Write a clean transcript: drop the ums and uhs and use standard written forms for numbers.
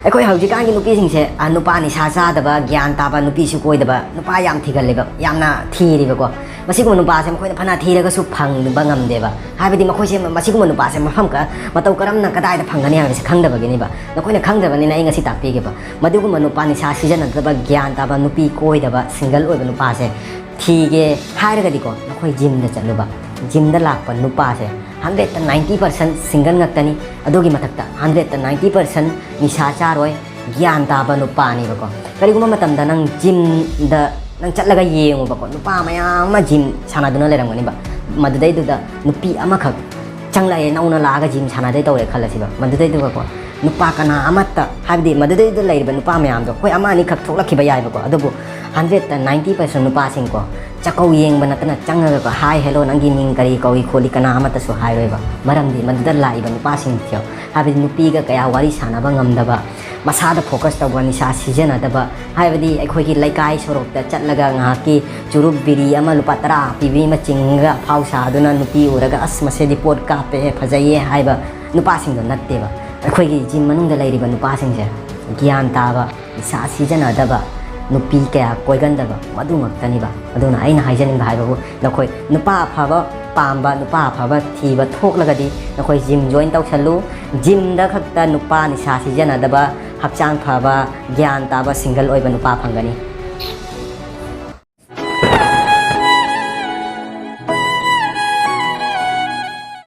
ꯑꯩꯈꯣꯏ ꯍꯧꯖꯤꯛꯀꯥꯟꯒꯤ ꯅꯨꯄꯤꯁꯤꯡꯁꯦ ꯅꯨꯄꯥ ꯅꯤꯁꯥ ꯆꯥꯗꯕ ꯒ꯭ꯌꯥꯟ ꯇꯥꯕ ꯅꯨꯄꯤꯁꯨ ꯀꯣꯏꯗꯕ ꯅꯨꯄꯥ ꯌꯥꯝ ꯊꯤꯒꯜꯂꯦꯕ ꯌꯥꯝꯅ ꯊꯤꯔꯤꯕꯀꯣ ꯃꯁꯤꯒꯨꯝꯕ ꯅꯨꯄꯥꯁꯦ ꯃꯈꯣꯏꯅ ꯐꯅ ꯊꯤꯔꯒꯁꯨ ꯐꯪꯕ ꯉꯝꯗꯦꯕ ꯍꯥꯏꯕꯗꯤ ꯃꯈꯣꯏꯁꯦ ꯃꯁꯤꯒꯨꯝꯕ ꯅꯨꯄꯥꯁꯦ ꯃꯇꯧ ꯀꯔꯝꯅ ꯀꯗꯥꯏꯗ ꯐꯪꯒꯅꯤ ꯍꯥꯏꯕꯁꯦ ꯈꯪꯗꯕꯒꯤꯅꯦꯕ ꯅꯈꯣꯏꯅ ꯈꯪꯗꯕꯅꯤꯅ ꯑꯩ ꯉꯁꯤ ꯇꯥꯛꯄꯤꯒꯦꯕ ꯃꯗꯨꯒꯨꯝꯕ ꯅꯨꯄꯥ ꯅꯤꯁꯥ ꯁꯤꯖꯤꯟꯅꯗꯕ ꯒ꯭ꯌꯥꯟ ꯇꯥꯕ ꯅꯨꯄꯤ ꯀꯣꯏꯗꯕ ꯁꯤꯡꯒꯜ ꯑꯣꯏꯕ ꯅꯨꯄꯥꯁꯦ ꯊꯤꯒꯦ ꯍꯥꯏꯔꯒꯗꯤꯀꯣ ꯅꯈꯣꯏ ꯖꯤꯝꯗ ꯆꯠꯂꯨꯕ ꯖꯤꯝꯗ ꯂꯥꯛꯄ ꯅꯨꯄꯥꯁꯦ 190% ꯁꯤꯡꯒꯜ ꯉꯥꯛꯇꯅꯤ ꯑꯗꯨꯒꯤ ꯃꯊꯛꯇ 190% ꯅꯤꯁꯥ ꯆꯥꯔꯣꯏ ꯒ꯭ꯌꯥꯟ ꯇꯥꯕ ꯅꯨꯄꯥꯅꯦꯕꯀꯣ ꯀꯔꯤꯒꯨꯝꯕ ꯃꯇꯝꯗ ꯅꯪ ꯖꯤꯝꯗ ꯅꯪ ꯆꯠꯂꯒ ꯌꯦꯡꯉꯨꯕꯀꯣ ꯅꯨꯄꯥ ꯃꯌꯥꯝ ꯑꯃ ꯖꯤꯝ ꯁꯥꯟꯅꯗꯨꯅ ꯂꯩꯔꯝꯒꯅꯤꯕ ꯃꯗꯨꯗꯩꯗꯨꯗ ꯅꯨꯄꯤ ꯑꯃꯈꯛ ꯆꯪꯂꯛꯑꯦ ꯅꯧꯅ ꯂꯥꯛꯑꯒ ꯖꯤꯝ ꯁꯥꯟꯅꯗꯩ ꯇꯧꯔꯦ ꯈꯜꯂꯁꯤꯕ ꯃꯗꯨꯗꯩꯗꯨꯒꯀꯣ ꯅꯨꯄꯥ ꯀꯅꯥ ꯑꯃꯠꯇ ꯍꯥꯏꯕꯗꯤ ꯃꯗꯨꯗꯩꯗ ꯂꯩꯔꯤꯕ ꯅꯨꯄꯥ ꯃꯌꯥꯝꯗꯣ ꯑꯩꯈꯣꯏ ꯑꯃ ꯑꯅꯤꯈꯛ ꯊꯣꯛꯂꯛꯈꯤꯕ ꯌꯥꯏꯕꯀꯣ ꯑꯗꯨꯕꯨ 190% ꯅꯨꯄꯥꯁꯤꯡꯀꯣ ꯆꯥꯛꯀꯧ ꯌꯦꯡꯕ ꯅꯠꯇꯅ ꯆꯪꯉꯒꯀꯣ ꯍꯥꯏ ꯍꯦꯜꯂꯣ ꯅꯪꯒꯤ ꯃꯤꯡ ꯀꯔꯤ ꯀꯧꯏ ꯈꯣꯠꯂꯤ ꯀꯅꯥ ꯑꯃꯠꯇꯁꯨ ꯍꯥꯏꯔꯣꯏꯕ ꯃꯔꯝꯗꯤ ꯃꯗꯨꯗ ꯂꯥꯛꯏꯕ ꯅꯨꯄꯥꯁꯤꯡꯁꯦ ꯍꯥꯏꯕꯗꯤ ꯅꯨꯄꯤꯒ ꯀꯌా ꯋꯥꯔꯤ ꯁꯥꯟꯅꯕ ꯉꯝꯗꯕ ꯃꯁꯥꯗ ꯐꯣꯀꯁ ꯇꯧꯕ ꯅꯤꯁꯥ ꯁꯤꯖꯤꯟꯅꯗꯕ ꯍꯥꯏꯕꯗꯤ ꯑꯩꯈꯣꯏꯒꯤ ꯂꯩꯀꯥꯏ ꯁꯣꯔꯣꯛꯇ ꯆꯠꯂꯒ ꯉꯥꯏꯍꯥꯛꯀꯤ ꯆꯨꯔꯨꯞ ꯕꯤꯔꯤ ꯑꯃ ꯂꯨꯄꯥ 10 ꯄꯤꯕꯤ ꯑꯃ ꯆꯤꯡꯉꯒ ꯑꯐꯥꯎ ꯁꯥꯗꯨꯅ ꯅꯨꯄꯤ ꯎꯔꯒ ꯑꯁ ꯃꯁꯤꯗꯤ ꯄꯣꯠ ꯀꯥꯞꯄꯦ ꯐꯖꯩꯌꯦ ꯍꯥꯏꯕ ꯅꯨꯄꯥꯁꯤꯡꯗꯣ ꯅꯠꯇꯦꯕ ꯑꯩꯈꯣꯏꯒꯤ ꯖꯤꯝ ꯃꯅꯨꯡꯗ ꯂꯩꯔꯤꯕ ꯅꯨꯄꯥꯁꯤꯡꯁꯦ ꯒ꯭ꯌꯥꯟ ꯇꯥꯕ ꯅꯤꯁꯥ ꯁꯤꯖꯤꯟꯅꯗꯕ ꯅꯨꯄꯤ ꯀꯌꯥ ꯀꯣꯏꯒꯟꯗꯕ ꯃꯗꯨ ꯉꯛꯇꯅꯤꯕ ꯑꯗꯨꯅ ꯑꯩꯅ ꯍꯥꯏꯖꯅꯤꯡꯕ ꯍꯥꯏꯕꯕꯨ ꯅꯈꯣꯏ ꯅꯨꯄꯥ ꯑꯐꯕ ꯄꯥꯝꯕ ꯅꯨꯄꯥ ꯑꯐꯕ ꯊꯤꯕ ꯊꯣꯛꯂꯒꯗꯤ ꯅꯈꯣꯏ ꯖꯤꯝ ꯖꯣꯏꯟ ꯇꯧꯁꯜꯂꯨ ꯖꯤꯝꯗ ꯈꯛꯇ ꯅꯨꯄꯥ ꯅꯤꯁꯥ ꯁꯤꯖꯤꯟꯅꯗꯕ ꯍꯛꯆꯥꯡ ꯐꯕ ꯒ꯭ꯌꯥꯟ ꯇꯥꯕ ꯁꯤꯡꯒꯜ ꯑꯣꯏꯕ ꯅꯨꯄꯥ ꯐꯪꯒꯅꯤ